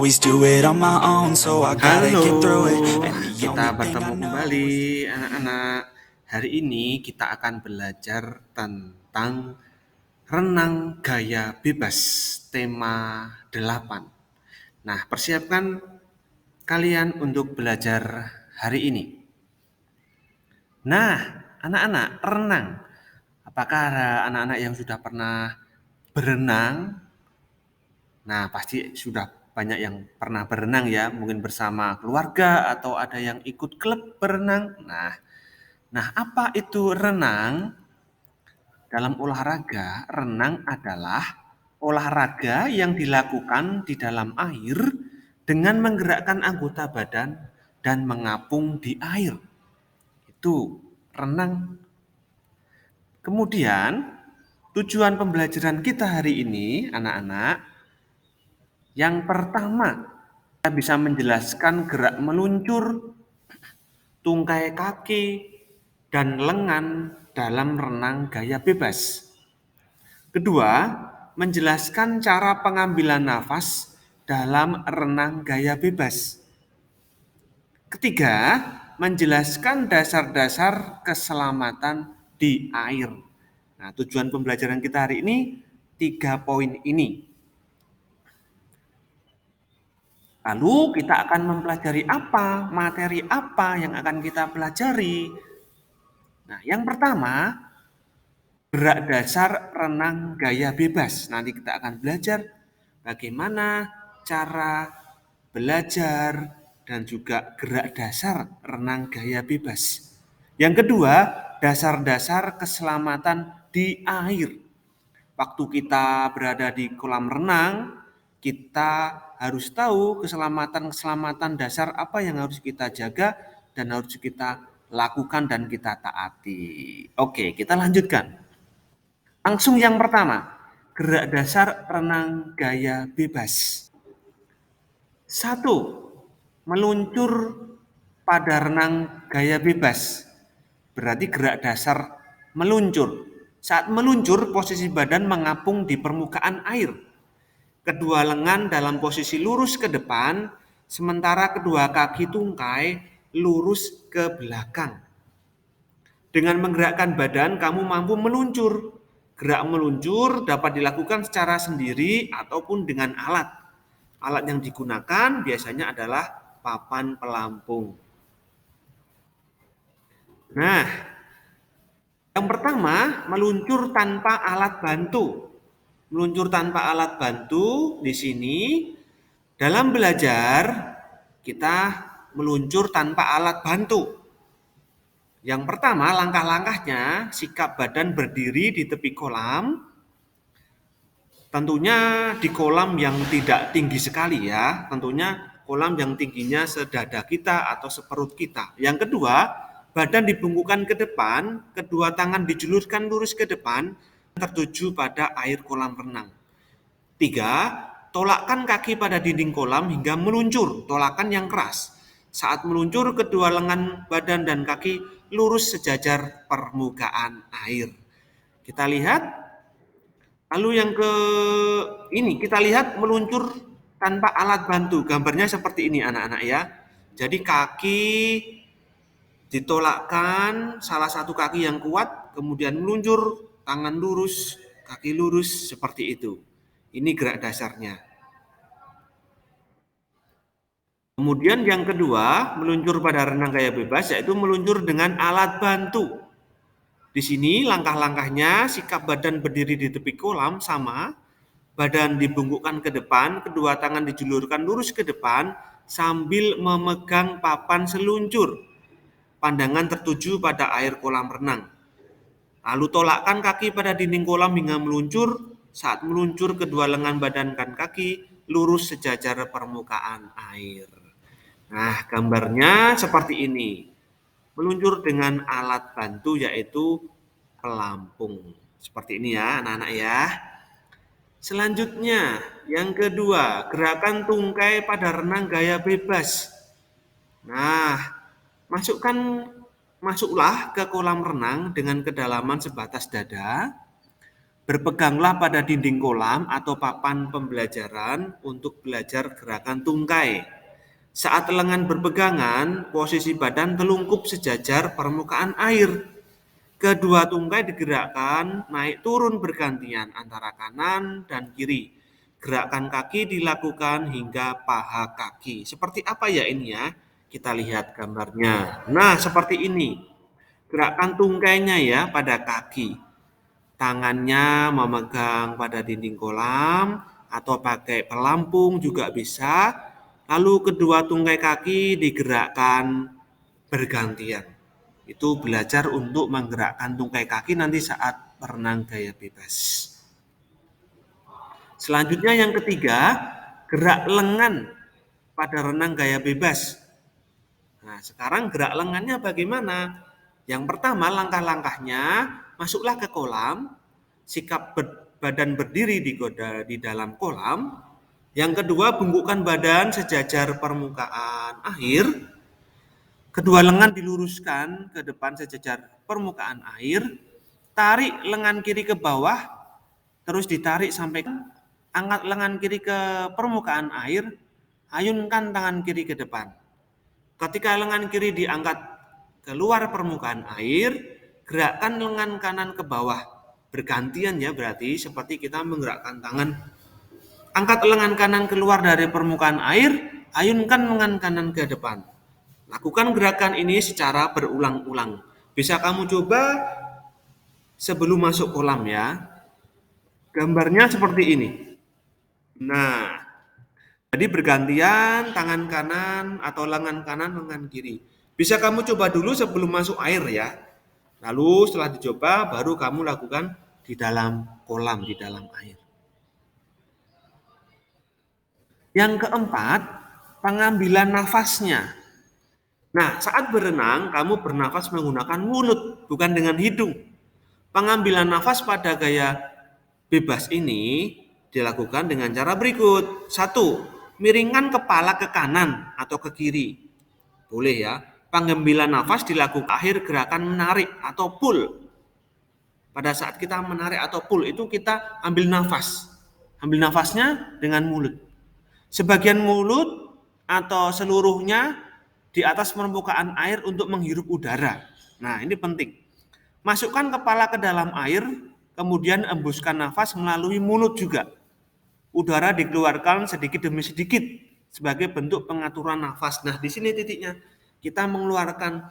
always do it on my own, so I gotta Halo, get through it. And the kita only thing I bertemu know kembali is anak-anak. Hari ini kita akan belajar tentang renang gaya bebas, tema 8. Nah, persiapkan kalian untuk belajar hari ini. Nah, anak-anak, renang. Apakah ada anak-anak yang sudah pernah berenang? Nah, pasti sudah banyak yang pernah berenang ya, mungkin bersama keluarga atau ada yang ikut klub berenang. Nah, apa itu renang? Dalam olahraga, renang adalah olahraga yang dilakukan di dalam air dengan menggerakkan anggota badan dan mengapung di air. Itu renang. Kemudian, tujuan pembelajaran kita hari ini, anak-anak, yang pertama, kita bisa menjelaskan gerak meluncur, tungkai kaki, dan lengan dalam renang gaya bebas. Kedua, menjelaskan cara pengambilan nafas dalam renang gaya bebas. Ketiga, menjelaskan dasar-dasar keselamatan di air. Nah, tujuan pembelajaran kita hari ini 3 poin ini. Lalu kita akan mempelajari apa, materi apa yang akan kita pelajari. Nah, yang pertama, gerak dasar renang gaya bebas. Nanti kita akan belajar bagaimana cara belajar dan juga gerak dasar renang gaya bebas. Yang kedua, dasar-dasar keselamatan di air. Waktu kita berada di kolam renang, kita harus tahu keselamatan-keselamatan dasar apa yang harus kita jaga dan harus kita lakukan dan kita taati. Oke, kita lanjutkan. Langsung yang pertama, gerak dasar renang gaya bebas. 1. Meluncur pada renang gaya bebas. Berarti gerak dasar meluncur. Saat meluncur, posisi badan mengapung di permukaan air. Kedua lengan dalam posisi lurus ke depan, sementara kedua kaki tungkai lurus ke belakang. Dengan menggerakkan badan, kamu mampu meluncur. Gerak meluncur dapat dilakukan secara sendiri ataupun dengan alat. Alat yang digunakan biasanya adalah papan pelampung. Nah, yang pertama, meluncur tanpa alat bantu. Meluncur tanpa alat bantu di sini dalam belajar kita meluncur tanpa alat bantu. Yang pertama, langkah-langkahnya sikap badan berdiri di tepi kolam. Tentunya di kolam yang tidak tinggi sekali ya. Tentunya kolam yang tingginya sedada kita atau seperut kita. Yang kedua, badan dibungkukkan ke depan, kedua tangan dijulurkan lurus ke depan, tertuju pada air kolam renang. 3. Tolakkan kaki pada dinding kolam hingga meluncur, tolakan yang keras. Saat meluncur, kedua lengan, badan, dan kaki lurus sejajar permukaan air. Kita lihat. Lalu yang kita lihat meluncur tanpa alat bantu. Gambarnya seperti ini anak-anak ya. Jadi kaki ditolakkan, salah satu kaki yang kuat, kemudian meluncur, tangan lurus, kaki lurus, seperti itu. Ini gerak dasarnya. Kemudian yang kedua, meluncur pada renang gaya bebas, yaitu meluncur dengan alat bantu. Di sini langkah-langkahnya, sikap badan berdiri di tepi kolam sama, badan dibungkukkan ke depan, kedua tangan dijulurkan lurus ke depan sambil memegang papan seluncur. Pandangan tertuju pada air kolam renang. Lalu tolakkan kaki pada dinding kolam hingga meluncur. Saat meluncur, kedua lengan, badan, dan kaki lurus sejajar permukaan air. Nah, gambarnya seperti ini. Meluncur dengan alat bantu yaitu pelampung. Seperti ini ya, anak-anak ya. Selanjutnya, yang kedua, gerakan tungkai pada renang gaya bebas. Nah, masuklah ke kolam renang dengan kedalaman sebatas dada. Berpeganglah pada dinding kolam atau papan pembelajaran untuk belajar gerakan tungkai. Saat lengan berpegangan, posisi badan telungkup sejajar permukaan air. Kedua tungkai digerakkan naik turun bergantian antara kanan dan kiri. Gerakan kaki dilakukan hingga paha kaki. Seperti apa ya ini ya? Kita lihat gambarnya. Nah, seperti ini. Gerakan tungkainya ya pada kaki. Tangannya memegang pada dinding kolam atau pakai pelampung juga bisa. Lalu kedua tungkai kaki digerakkan bergantian. Itu belajar untuk menggerakkan tungkai kaki nanti saat berenang gaya bebas. Selanjutnya yang ketiga, gerak lengan pada renang gaya bebas. Nah, sekarang gerak lengannya bagaimana? Yang pertama langkah-langkahnya, masuklah ke kolam, sikap badan berdiri di dalam kolam. Yang kedua, bungkukkan badan sejajar permukaan air. Kedua lengan diluruskan ke depan sejajar permukaan air. Tarik lengan kiri ke bawah, terus ditarik sampai angkat lengan kiri ke permukaan air, ayunkan tangan kiri ke depan. Ketika lengan kiri diangkat keluar permukaan air, gerakkan lengan kanan ke bawah. Bergantian ya berarti seperti kita menggerakkan tangan. Angkat lengan kanan keluar dari permukaan air, ayunkan lengan kanan ke depan. Lakukan gerakan ini secara berulang-ulang. Bisa kamu coba sebelum masuk kolam ya. Gambarnya seperti ini. Nah, jadi bergantian tangan kanan atau lengan kanan, lengan kiri. Bisa kamu coba dulu sebelum masuk air ya. Lalu setelah dicoba baru kamu lakukan di dalam kolam, di dalam air. Yang keempat, pengambilan nafasnya. Nah, saat berenang kamu bernafas menggunakan mulut, bukan dengan hidung. Pengambilan nafas pada gaya bebas ini dilakukan dengan cara berikut. 1. Miringkan kepala ke kanan atau ke kiri. Boleh ya. Pengambilan nafas dilakukan akhir gerakan menarik atau pull. Pada saat kita menarik atau pull itu kita ambil nafas. Ambil nafasnya dengan mulut. Sebagian mulut atau seluruhnya di atas permukaan air untuk menghirup udara. Nah, ini penting. Masukkan kepala ke dalam air, kemudian embuskan nafas melalui mulut juga. Udara dikeluarkan sedikit demi sedikit sebagai bentuk pengaturan nafas. Nah, di sini titiknya. Kita mengeluarkan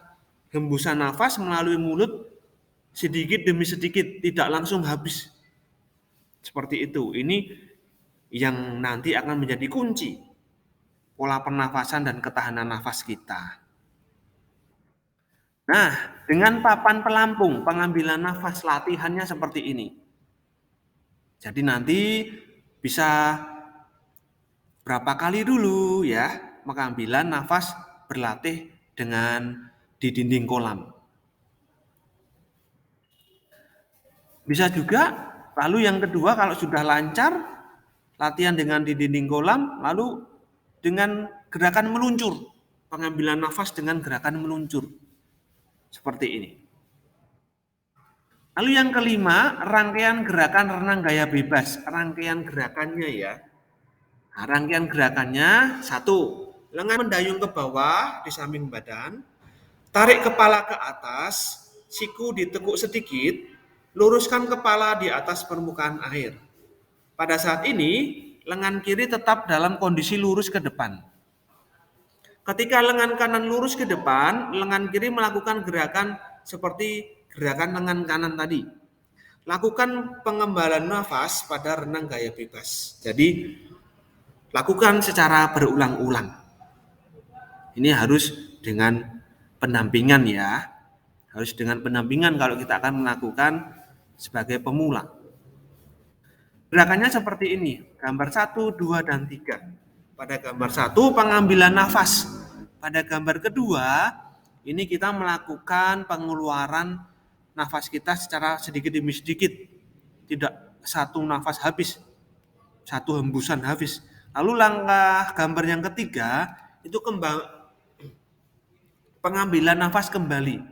hembusan nafas melalui mulut sedikit demi sedikit, tidak langsung habis. Seperti itu. Ini yang nanti akan menjadi kunci pola pernafasan dan ketahanan nafas kita. Nah, dengan papan pelampung, pengambilan nafas latihannya seperti ini. Jadi nanti bisa berapa kali dulu ya pengambilan nafas berlatih dengan di dinding kolam. Bisa juga, lalu yang kedua kalau sudah lancar, latihan dengan di dinding kolam, lalu dengan gerakan meluncur. Pengambilan nafas dengan gerakan meluncur. Seperti ini. Lalu yang kelima, rangkaian gerakan renang gaya bebas. Rangkaian gerakannya ya. Nah, rangkaian gerakannya 1. Lengan mendayung ke bawah di samping badan. Tarik kepala ke atas, siku ditekuk sedikit, luruskan kepala di atas permukaan air. Pada saat ini, lengan kiri tetap dalam kondisi lurus ke depan. Ketika lengan kanan lurus ke depan, lengan kiri melakukan gerakan seperti gerakan lengan kanan tadi. Lakukan pengembalan nafas pada renang gaya bebas. Jadi, lakukan secara berulang-ulang. Ini harus dengan pendampingan ya. Harus dengan pendampingan kalau kita akan melakukan sebagai pemula. Gerakannya seperti ini. Gambar 1, 2, dan 3. Pada gambar 1 pengambilan nafas. Pada gambar kedua ini kita melakukan pengeluaran nafas kita secara sedikit demi sedikit. Tidak satu nafas habis. Satu hembusan habis. Lalu langkah gambar yang ketiga itu pengambilan nafas kembali.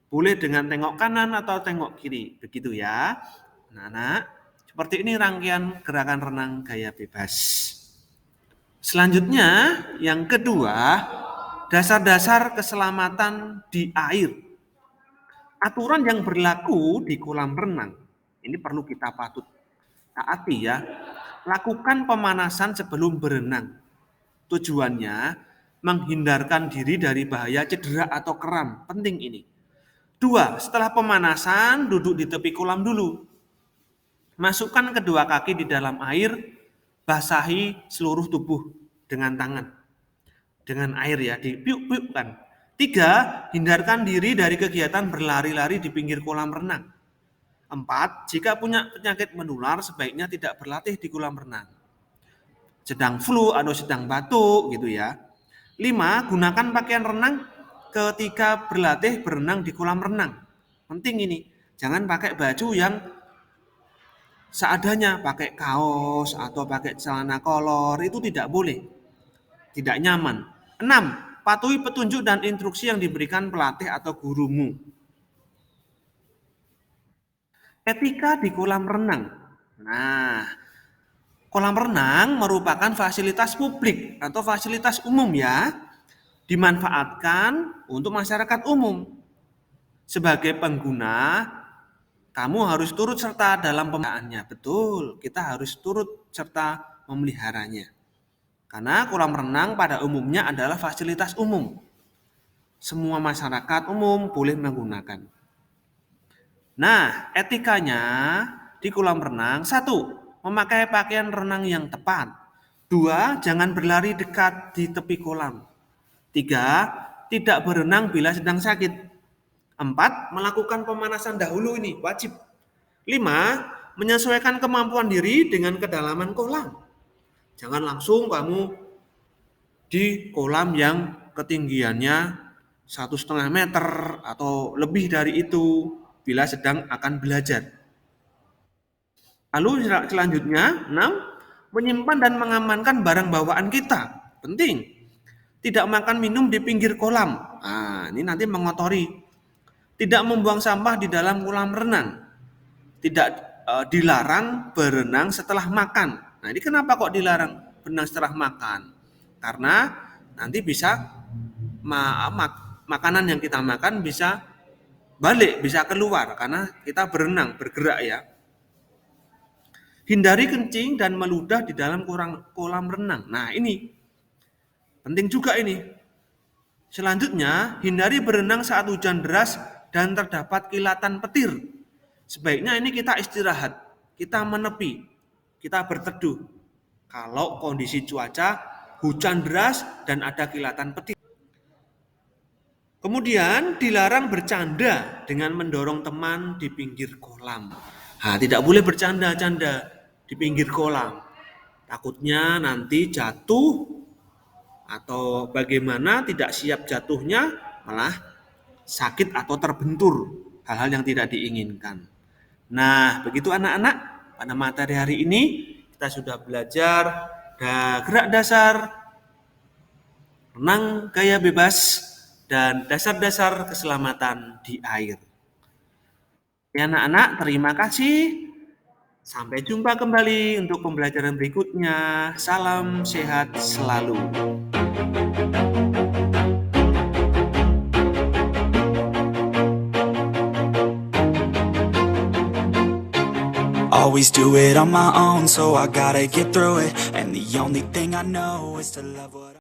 Boleh dengan tengok kanan atau tengok kiri. Begitu ya. Nah, anak, seperti ini rangkaian gerakan renang gaya bebas. Selanjutnya, yang kedua, dasar-dasar keselamatan di air. Aturan yang berlaku di kolam renang. Ini perlu kita patut taati ya. Lakukan pemanasan sebelum berenang. Tujuannya menghindarkan diri dari bahaya cedera atau kram. Penting ini. 2. Setelah pemanasan, duduk di tepi kolam dulu. Masukkan kedua kaki di dalam air, basahi seluruh tubuh dengan tangan. Dengan air ya, dipiuk-piukkan. 3. Hindarkan diri dari kegiatan berlari-lari di pinggir kolam renang. 4. Jika punya penyakit menular, sebaiknya tidak berlatih di kolam renang. Sedang flu atau sedang batuk gitu ya. 5. Gunakan pakaian renang ketika berlatih berenang di kolam renang. Penting ini, jangan pakai baju yang seadanya, pakai kaos atau pakai celana kolor, itu tidak boleh. Tidak nyaman. 6. Patuhi petunjuk dan instruksi yang diberikan pelatih atau gurumu. Etika di kolam renang. Nah, kolam renang merupakan fasilitas publik atau fasilitas umum ya, dimanfaatkan untuk masyarakat umum. Sebagai pengguna, kamu harus turut serta dalam pemeliharaannya. Betul, kita harus turut serta memeliharanya. Karena kolam renang pada umumnya adalah fasilitas umum. Semua masyarakat umum boleh menggunakan. Nah, etikanya di kolam renang. 1. Memakai pakaian renang yang tepat. 2. Jangan berlari dekat di tepi kolam. 3. Tidak berenang bila sedang sakit. 4. Melakukan pemanasan dahulu, ini wajib. 5. Menyesuaikan kemampuan diri dengan kedalaman kolam. Jangan langsung kamu di kolam yang ketinggiannya 1,5 meter atau lebih dari itu bila sedang akan belajar. Lalu selanjutnya, 6. Menyimpan dan mengamankan barang bawaan kita. Penting. Tidak makan minum di pinggir kolam. Nah, ini nanti mengotori. Tidak membuang sampah di dalam kolam renang. Tidak dilarang berenang setelah makan. Nah, ini kenapa kok dilarang berenang setelah makan? Karena nanti bisa makanan yang kita makan bisa balik, bisa keluar karena kita berenang, bergerak ya. Hindari kencing dan meludah di dalam kolam renang. Nah, ini penting juga ini. Selanjutnya, hindari berenang saat hujan deras dan terdapat kilatan petir. Sebaiknya ini kita istirahat, kita menepi, kita berteduh. Kalau kondisi cuaca hujan deras dan ada kilatan petir. Kemudian dilarang bercanda dengan mendorong teman di pinggir kolam. Nah, tidak boleh bercanda-canda di pinggir kolam. Takutnya nanti jatuh atau bagaimana, tidak siap jatuhnya malah sakit atau terbentur, hal-hal yang tidak diinginkan. Nah, begitu anak-anak, pada materi hari ini kita sudah belajar gerak dasar renang gaya bebas dan dasar-dasar keselamatan di air. Ya anak-anak, terima kasih. Sampai jumpa kembali untuk pembelajaran berikutnya. Salam sehat selalu. Always do it on my own, so I gotta get through it. And the only thing I know is to love what